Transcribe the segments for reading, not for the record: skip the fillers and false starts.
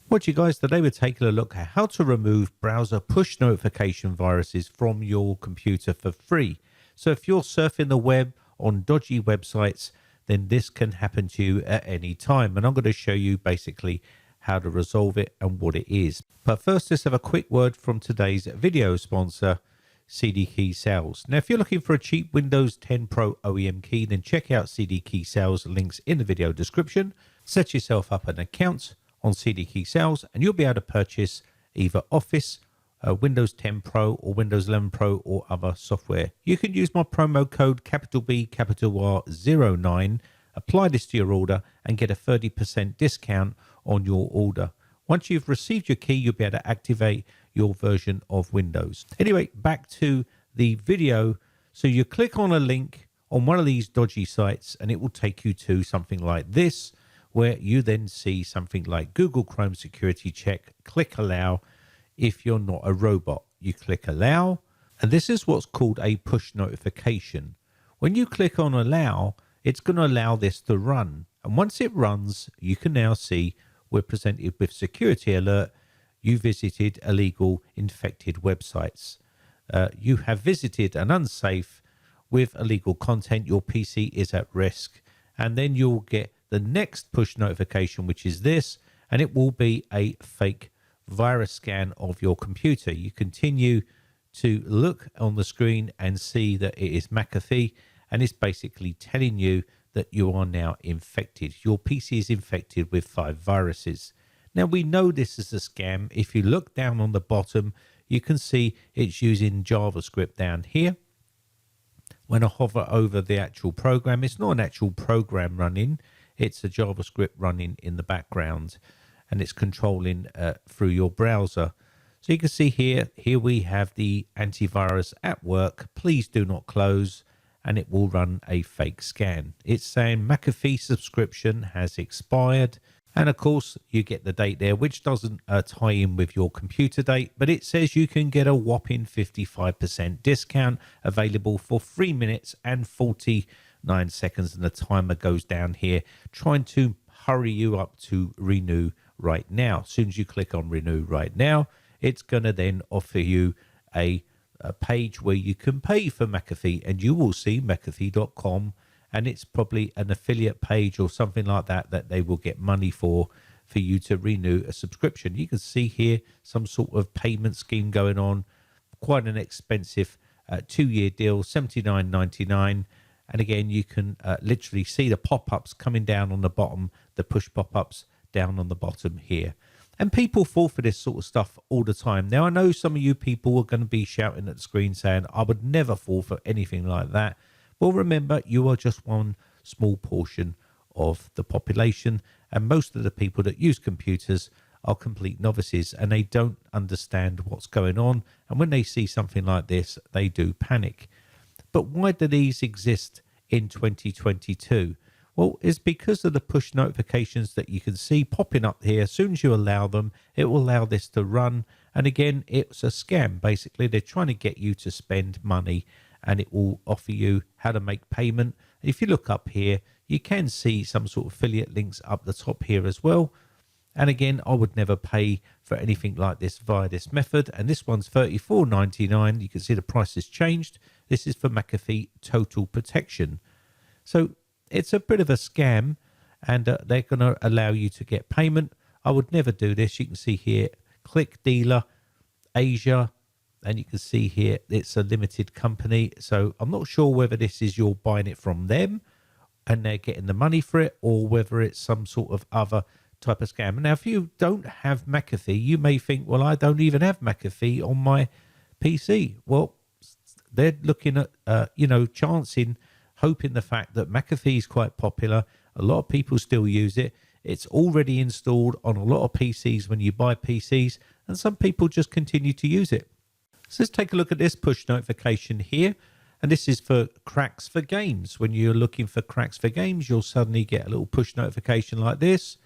What you guys, today we're taking a look at how to remove browser push notification viruses from your computer for free. So if you're surfing the web on dodgy websites, then this can happen to you at any time. And I'm going to show you basically how to resolve it and what it is. But first, let's have a quick word from today's video sponsor, CD Key Sales. Now, if you're looking for a cheap Windows 10 Pro OEM key, then check out CD Key Sales, links in the video description. Set yourself up an account on CD Key Sales and you'll be able to purchase either Office, Windows 10 Pro or Windows 11 Pro or other software. You can use my promo code B R09, apply this to your order and get a 30% discount on your order. Once you've received your key, you'll be able to activate your version of Windows. Anyway, back to the video. So you click on a link on one of these dodgy sites and it will take you to something like this, where you then see something like Google Chrome security check. Click allow. If you're not a robot, you click allow, and this is what's called a push notification. When you click on allow, it's going to allow this to run, and once it runs, you can now see we're presented with security alert. You visited illegal infected websites. You have visited an unsafe with illegal content. Your PC is at risk, and then you'll get the next push notification, which is this, and it will be a fake virus scan of your computer. You continue to look on the screen and see that it is McAfee, and it's basically telling you that you are now infected. Your PC is infected with 5 viruses. Now, we know this is a scam. If you look down on the bottom, you can see it's using JavaScript down here. When I hover over the actual program, it's not an actual program running. It's a JavaScript running in the background, and it's controlling through your browser. So you can see here we have the antivirus at work. Please do not close, and it will run a fake scan. It's saying McAfee subscription has expired. And of course, you get the date there, which doesn't tie in with your computer date, but it says you can get a whopping 55% discount available for 3 minutes and 49 seconds. And the timer goes down here, trying to hurry you up to renew right now. As soon as you click on renew right now, it's going to then offer you a page where you can pay for McAfee, and you will see McAfee.com. And it's probably an affiliate page or something like that that they will get money for you to renew a subscription. You can see here some sort of payment scheme going on. Quite an expensive 2-year deal, $79.99. And again, you can literally see the pop-ups coming down on the bottom, the push pop-ups down on the bottom here. And people fall for this sort of stuff all the time. Now, I know some of you people are going to be shouting at the screen saying, I would never fall for anything like that. Well, remember, you are just one small portion of the population, and most of the people that use computers are complete novices, and they don't understand what's going on. And when they see something like this, they do panic. But why do these exist in 2022? Well, it's because of the push notifications that you can see popping up here. As soon as you allow them, it will allow this to run. And again, it's a scam. Basically, they're trying to get you to spend money, and it will offer you how to make payment. If you look up here, you can see some sort of affiliate links up the top here as well. And again, I would never pay for anything like this via this method. And this one's $34.99. You can see the price has changed. This is for McAfee Total Protection. So it's a bit of a scam, and they're going to allow you to get payment. I would never do this. You can see here, click dealer, Asia. And you can see here, it's a limited company. So I'm not sure whether this is you're buying it from them and they're getting the money for it, or whether it's some sort of other type of scam. Now, if you don't have McAfee, you may think, well, I don't even have McAfee on my PC. Well, they're looking at, chancing, hoping the fact that McAfee is quite popular. A lot of people still use it. It's already installed on a lot of PCs when you buy PCs, and some people just continue to use it. So let's take a look at this push notification here. And this is for cracks for games. When you're looking for cracks for games, you'll suddenly get a little push notification like this.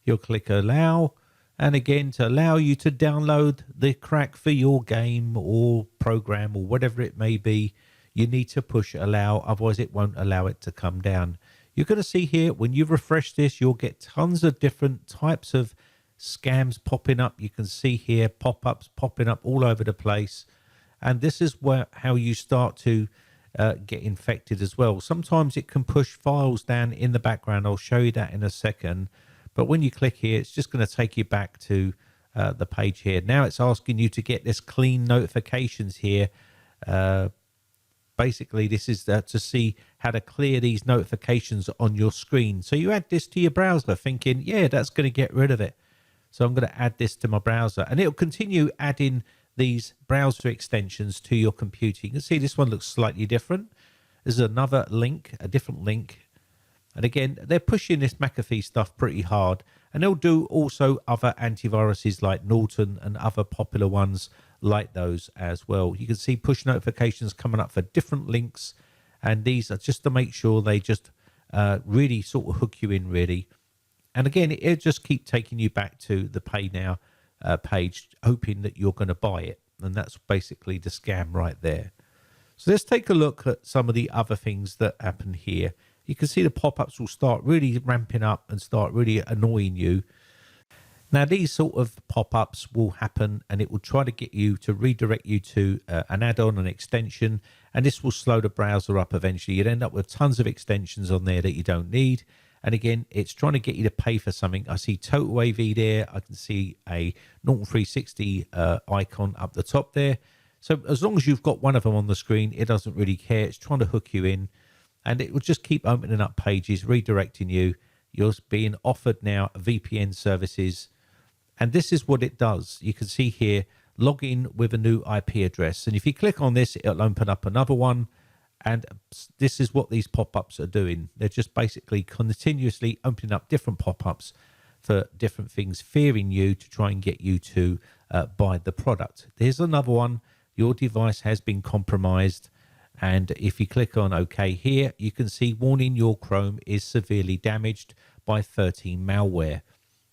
You'll click allow. And again, to allow you to download the crack for your game or program or whatever it may be, you need to push allow. Otherwise, it won't allow it to come down. You're going to see here, when you refresh this, you'll get tons of different types of scams popping up. You can see here pop-ups popping up all over the place. And this is how you start to get infected as well. Sometimes it can push files down in the background. I'll show you that in a second. But when you click here, it's just going to take you back to the page here. Now it's asking you to get this clean notifications here. Basically, this is to see how to clear these notifications on your screen. So you add this to your browser thinking, yeah, that's going to get rid of it. So I'm going to add this to my browser, and it'll continue adding these browser extensions to your computer. You can see this one looks slightly different. There's another link, a different link. And again, they're pushing this McAfee stuff pretty hard. And they'll do also other antiviruses like Norton and other popular ones like those as well. You can see push notifications coming up for different links. And these are just to make sure they just really sort of hook you in, really. And again, it'll just keep taking you back to the Pay Now page, hoping that you're going to buy it. And that's basically the scam right there. So let's take a look at some of the other things that happen here. You can see the pop-ups will start really ramping up and start really annoying you. Now, these sort of pop-ups will happen, and it will try to get you to redirect you to an add-on, an extension, and this will slow the browser up eventually. You'd end up with tons of extensions on there that you don't need. And again, it's trying to get you to pay for something. I see Total AV there. I can see a Norton 360 icon up the top there. So as long as you've got one of them on the screen, it doesn't really care. It's trying to hook you in, and it will just keep opening up pages, redirecting you. You're being offered now VPN services, and this is what it does. You can see here, log in with a new IP address. And if you click on this, it'll open up another one. And this is what these pop-ups are doing. They're just basically continuously opening up different pop-ups for different things, fearing you to try and get you to buy the product. There's another one. Your device has been compromised. And if you click on OK here, you can see warning, your Chrome is severely damaged by 13 malware.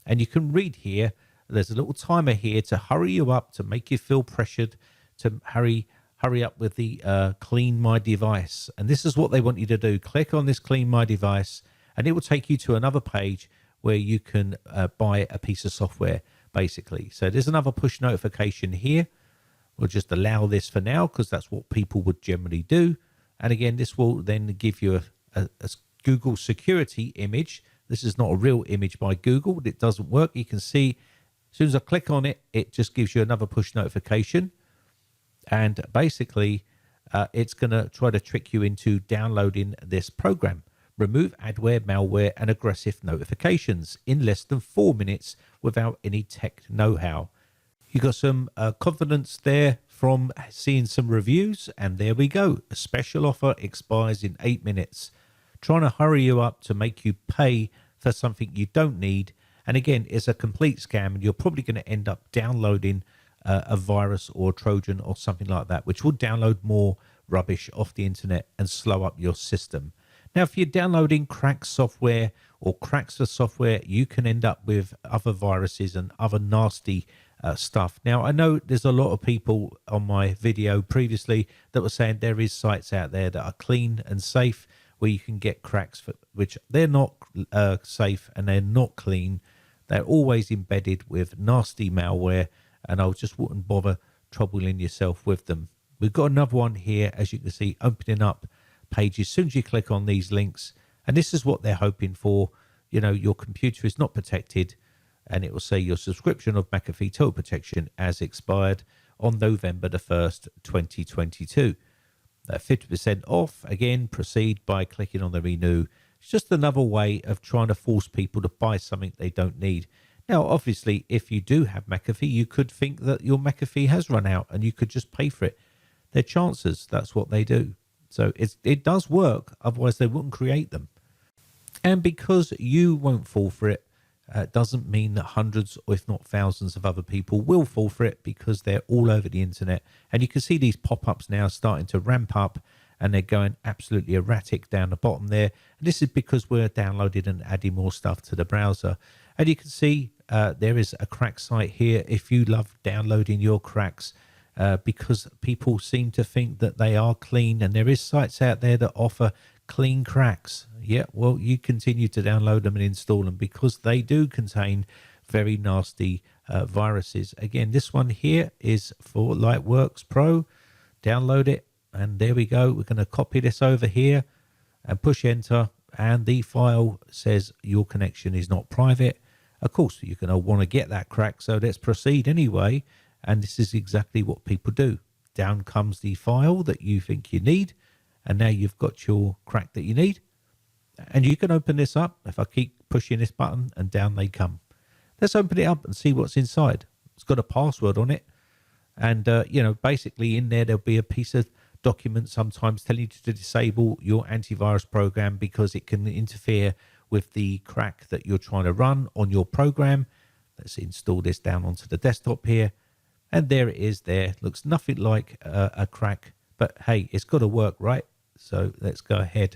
And you can read here, there's a little timer here to hurry you up, to make you feel pressured, to hurry up with the Clean My Device. And this is what they want you to do. Click on this Clean My Device, and it will take you to another page where you can buy a piece of software, basically. So there's another push notification here. We'll just allow this for now because that's what people would generally do. And again, this will then give you a Google security image. This is not a real image by Google. It doesn't work. You can see as soon as I click on it, it just gives you another push notification. And basically, it's going to try to trick you into downloading this program. Remove adware, malware, and aggressive notifications in less than 4 minutes without any tech know-how. You got some confidence there from seeing some reviews, and there we go. A special offer expires in 8 minutes. Trying to hurry you up to make you pay for something you don't need. And again, it's a complete scam, and you're probably going to end up downloading a virus or a Trojan or something like that, which will download more rubbish off the internet and slow up your system. Now, if you're downloading cracked software or cracks the software, you can end up with other viruses and other nasty stuff. Now, I know there's a lot of people on my video previously that were saying there is sites out there that are clean and safe where you can get cracks, which they're not safe and they're not clean. They're always embedded with nasty malware, and I just wouldn't bother troubling yourself with them. We've got another one here, as you can see, opening up pages. As soon as you click on these links, and this is what they're hoping for, you know, your computer is not protected, and it will say your subscription of McAfee Total Protection has expired on November the 1st, 2022. 50% off. Again, proceed by clicking on the renew. It's just another way of trying to force people to buy something they don't need. Now, obviously, if you do have McAfee, you could think that your McAfee has run out and you could just pay for it. They're chances. That's what they do. So it does work. Otherwise, they wouldn't create them. And because you won't fall for it, doesn't mean that hundreds or if not thousands of other people will fall for it, because they're all over the internet. And you can see these pop-ups now starting to ramp up, and they're going absolutely erratic down the bottom there. And this is because we're downloading and adding more stuff to the browser. And you can see there is a crack site here if you love downloading your cracks, because people seem to think that they are clean, and there is sites out there that offer clean cracks. Yeah, well, you continue to download them and install them because they do contain very nasty viruses. Again, this one here is for Lightworks Pro. Download it, and there we go. We're going to copy this over here and push enter, and the file says your connection is not private. Of course, you're going to want to get that crack, so let's proceed anyway. And this is exactly what people do. Down comes the file that you think you need, and now you've got your crack that you need. And you can open this up if I keep pushing this button, and down they come. Let's open it up and see what's inside. It's got a password on it, and you know, basically in there there'll be a piece of document sometimes telling you to disable your antivirus program because it can interfere with the crack that you're trying to run on your program. Let's install this down onto the desktop here, and there it is. There looks nothing like a crack, but hey, it's got to work, right? So let's go ahead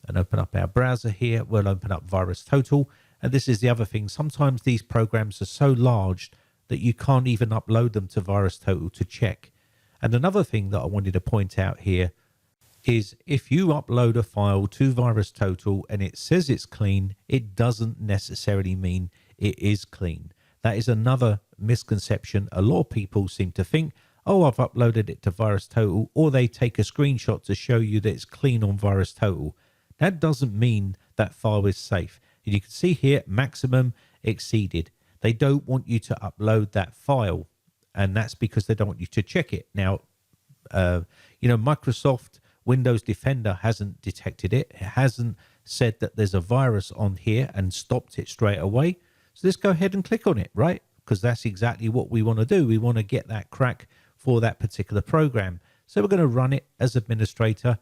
and open up our browser here. We'll open up VirusTotal, and this is the other thing. Sometimes these programs are so large that you can't even upload them to VirusTotal to check. And another thing that I wanted to point out here is if you upload a file to VirusTotal and it says it's clean, it doesn't necessarily mean it is clean. That is another misconception. A lot of people seem to think, oh, I've uploaded it to VirusTotal, or they take a screenshot to show you that it's clean on VirusTotal. That doesn't mean that file is safe. And you can see here, maximum exceeded. They don't want you to upload that file, and that's because they don't want you to check it. Now, you know, Microsoft Windows Defender hasn't detected it. It hasn't said that there's a virus on here and stopped it straight away. So let's go ahead and click on it, right? Because that's exactly what we want to do. We want to get that crack for that particular program. So we're going to run it as administrator.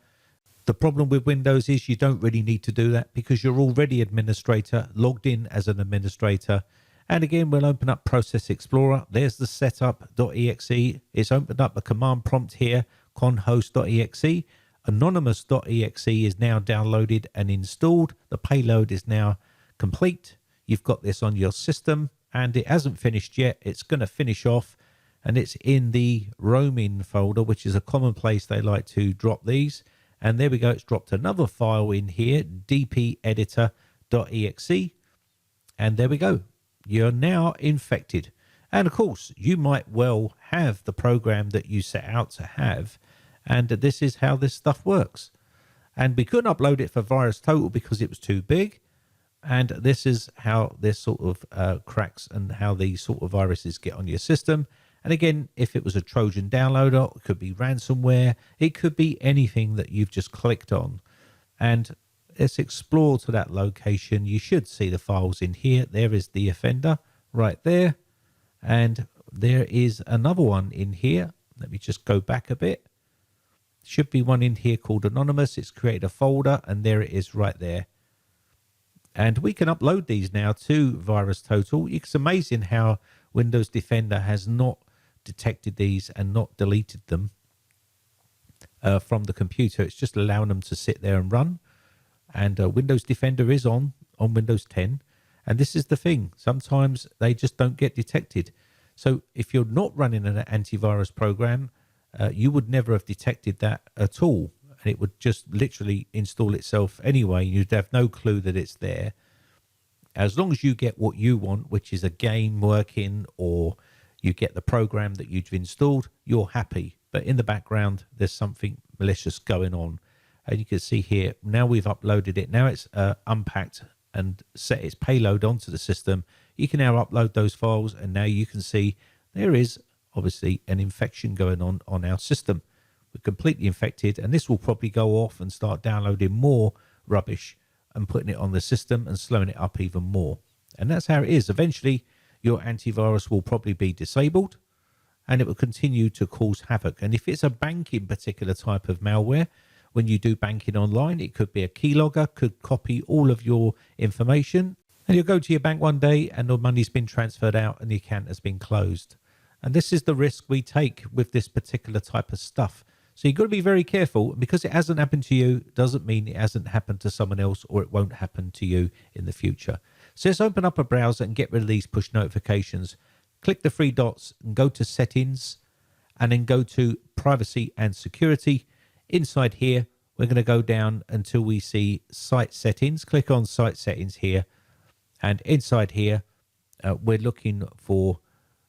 The problem with Windows is you don't really need to do that because you're already administrator, logged in as an administrator. And again, we'll open up Process Explorer. There's the setup.exe. It's opened up a command prompt here, conhost.exe. Anonymous.exe is now downloaded and installed. The payload is now complete. You've got this on your system, and it hasn't finished yet. It's going to finish off, and it's in the roaming folder, which is a common place they like to drop these. And there we go. It's dropped another file in here, dpeditor.exe. And there we go. You're now infected. And of course, you might well have the program that you set out to have. And this is how this stuff works. And we couldn't upload it for VirusTotal because it was too big. And this is how this sort of cracks and how these sort of viruses get on your system. And again, if it was a Trojan downloader, it could be ransomware. It could be anything that you've just clicked on. And let's explore to that location. You should see the files in here. There is the offender right there. And there is another one in here. Let me just go back a bit. Should be one in here called Anonymous. It's created a folder, and there it is right there. And we can upload these now to VirusTotal. It's amazing how Windows Defender has not detected these and not deleted them from the computer. It's just allowing them to sit there and run. And Windows Defender is on Windows 10. And this is the thing. Sometimes they just don't get detected. So if you're not running an antivirus program, you would never have detected that at all. And it would just literally install itself anyway. You'd have no clue that it's there. As long as you get what you want, which is a game working, or you get the program that you've installed, you're happy. But in the background, there's something malicious going on. And you can see here, now we've uploaded it. Now it's unpacked and set its payload onto the system. You can now upload those files, and now you can see there is obviously an infection going on our system. We're completely infected, and this will probably go off and start downloading more rubbish and putting it on the system and slowing it up even more. And that's how it is. Eventually, your antivirus will probably be disabled, and it will continue to cause havoc. And if it's a banking particular type of malware, when you do banking online, it could be a keylogger, could copy all of your information, and you'll go to your bank one day and the money's been transferred out and the account has been closed. And this is the risk we take with this particular type of stuff. So you've got to be very careful. Because it hasn't happened to you doesn't mean it hasn't happened to someone else, or it won't happen to you in the future. So let's open up a browser and get rid of these push notifications. Click the three dots and go to Settings, and then go to Privacy and Security. Inside here, we're going to go down until we see Site Settings. Click on Site Settings here. And inside here, we're looking for,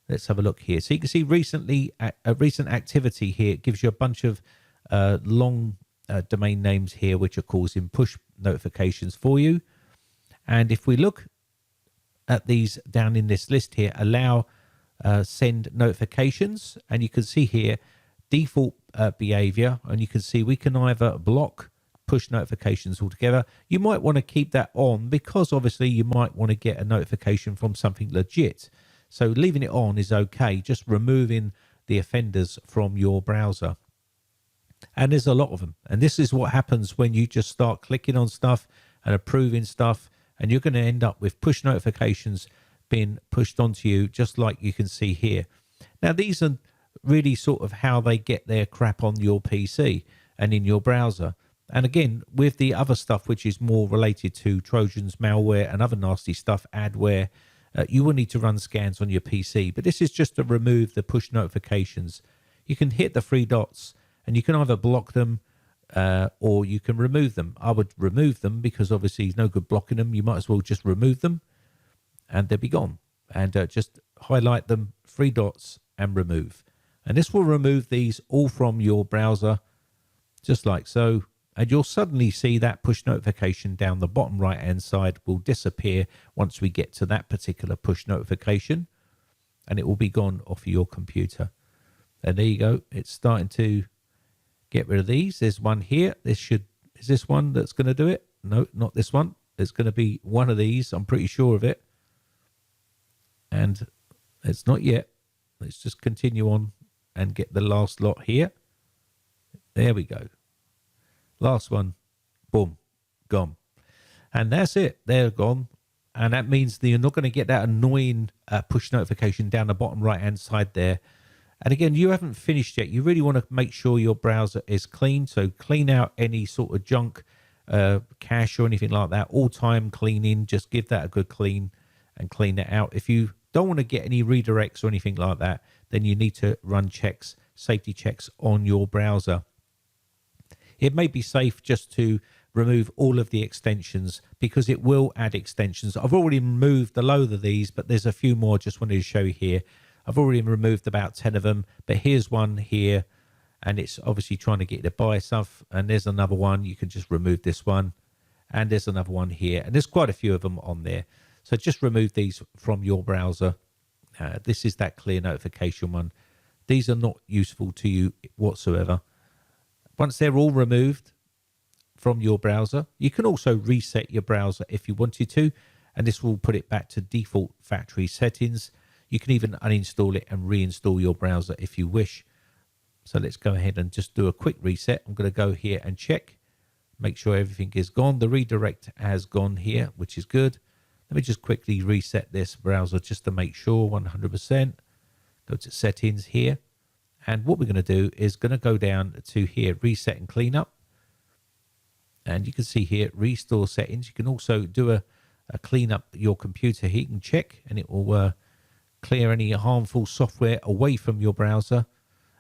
let's have a look here. So you can see recently, recent activity here. It gives you a bunch of long domain names here, which are causing push notifications for you. And if we look at these down in this list here, allow send notifications, and you can see here default behavior, and you can see we can either block push notifications altogether. You might want to keep that on because obviously you might want to get a notification from something legit. So leaving it on is okay, just removing the offenders from your browser. And there's a lot of them. And this is what happens when you just start clicking on stuff and approving stuff, and you're going to end up with push notifications being pushed onto you, just like you can see here. Now, these are really sort of how they get their crap on your PC and in your browser. And again, with the other stuff, which is more related to Trojans, malware, and other nasty stuff, adware, you will need to run scans on your PC. But this is just to remove the push notifications. You can hit the three dots, and you can either block them or you can remove them. I would remove them because obviously it's no good blocking them. You might as well just remove them, and they'll be gone. And just highlight them, three dots, and remove. And this will remove these all from your browser, just like so. And you'll suddenly see that push notification down the bottom right hand side will disappear once we get to that particular push notification, and it will be gone off of your computer. And there you go. It's starting to get rid of these. There's one here. Is this one that's going to do it? No, not this one. There's going to be one of these. I'm pretty sure of it. And it's not yet. Let's just continue on and get the last lot here. There we go. Last one, boom, gone. And that's it. They're gone. And that means that you're not going to get that annoying push notification down the bottom right-hand side there. And again, you haven't finished yet. You really want to make sure your browser is clean. So clean out any sort of junk, cache or anything like that. All-time cleaning. Just give that a good clean and clean it out. If you don't want to get any redirects or anything like that, then you need to run checks, safety checks on your browser. It may be safe just to remove all of the extensions because it will add extensions. I've already removed a load of these, but there's a few more I just wanted to show you here. I've already removed about 10 of them, but here's one here, and it's obviously trying to get you to buy stuff. And there's another one. You can just remove this one, and there's another one here, and there's quite a few of them on there. So just remove these from your browser. This is that clear notification one. These are not useful to you whatsoever. Once they're all removed from your browser, you can also reset your browser if you wanted to, and this will put it back to default factory settings. You can even uninstall it and reinstall your browser if you wish. So let's go ahead and just do a quick reset. I'm going to go here and check, make sure everything is gone. The redirect has gone here, which is good. Let me just quickly reset this browser just to make sure 100%. Go to settings here. And what we're going to do is going to go down to here, reset and clean up. And you can see here, restore settings. You can also do a clean up your computer here. You can check, and it will clear any harmful software away from your browser.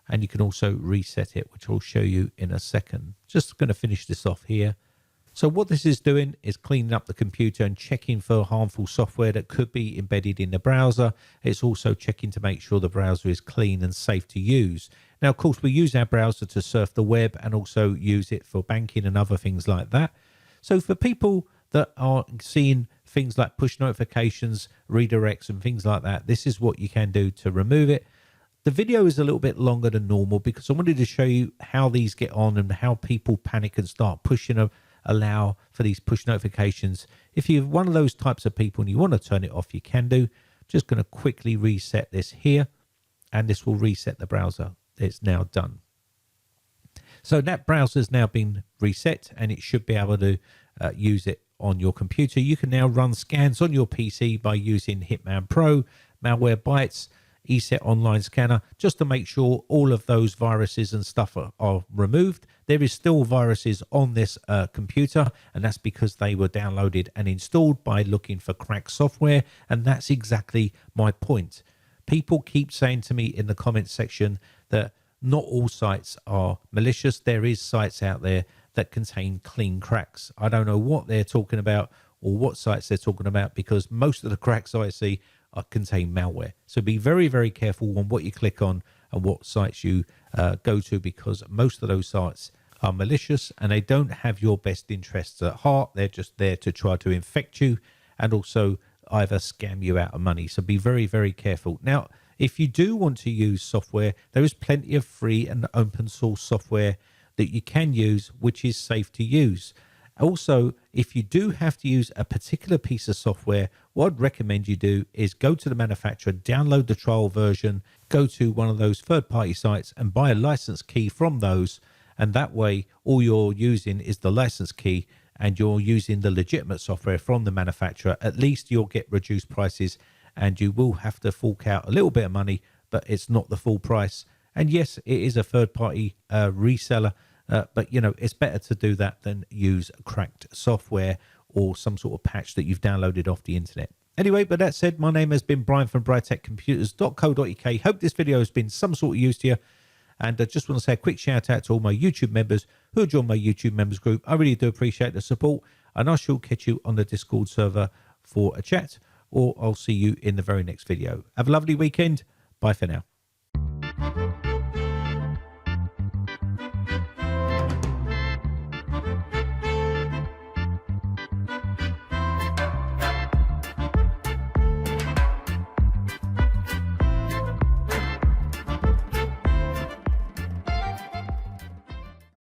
And you can also reset it, which I'll show you in a second. Just going to finish this off here. So what this is doing is cleaning up the computer and checking for harmful software that could be embedded in the browser. It's also checking to make sure the browser is clean and safe to use. Now, of course, we use our browser to surf the web and also use it for banking and other things like that. So for people that are seeing things like push notifications, redirects and things like that, this is what you can do to remove it. The video is a little bit longer than normal because I wanted to show you how these get on and how people panic and start pushing them. Allow for these push notifications. If you're one of those types of people and you want to turn it off, you can do. Just going to quickly reset this here, and this will reset the browser. It's now done. So that browser has now been reset, and it should be able to use it on your computer. You can now run scans on your PC by using Hitman Pro, Malware Bytes, ESET Online Scanner, just to make sure all of those viruses and stuff are removed. There is still viruses on this computer, and that's because they were downloaded and installed by looking for cracked software, and that's exactly my point. People keep saying to me in the comments section that not all sites are malicious. There is sites out there that contain clean cracks. I don't know what they're talking about or what sites they're talking about, because most of the cracks I see contain malware. So be very, very careful on what you click on and what sites you go to, because most of those sites are malicious and they don't have your best interests at heart. They're just there to try to infect you and also either scam you out of money. So be very, very careful. Now, if you do want to use software, there is plenty of free and open source software that you can use, which is safe to use. Also, if you do have to use a particular piece of software, what I'd recommend you do is go to the manufacturer, download the trial version, go to one of those third-party sites and buy a license key from those. And that way, all you're using is the license key and you're using the legitimate software from the manufacturer. At least you'll get reduced prices and you will have to fork out a little bit of money, but it's not the full price. And yes, it is a third-party reseller, but, you know, it's better to do that than use cracked software or some sort of patch that you've downloaded off the internet. Anyway, but that said, my name has been Brian from BritecComputers.co.uk. Hope this video has been some sort of use to you. And I just want to say a quick shout out to all my YouTube members who joined my YouTube members group. I really do appreciate the support. And I shall catch you on the Discord server for a chat, or I'll see you in the very next video. Have a lovely weekend. Bye for now.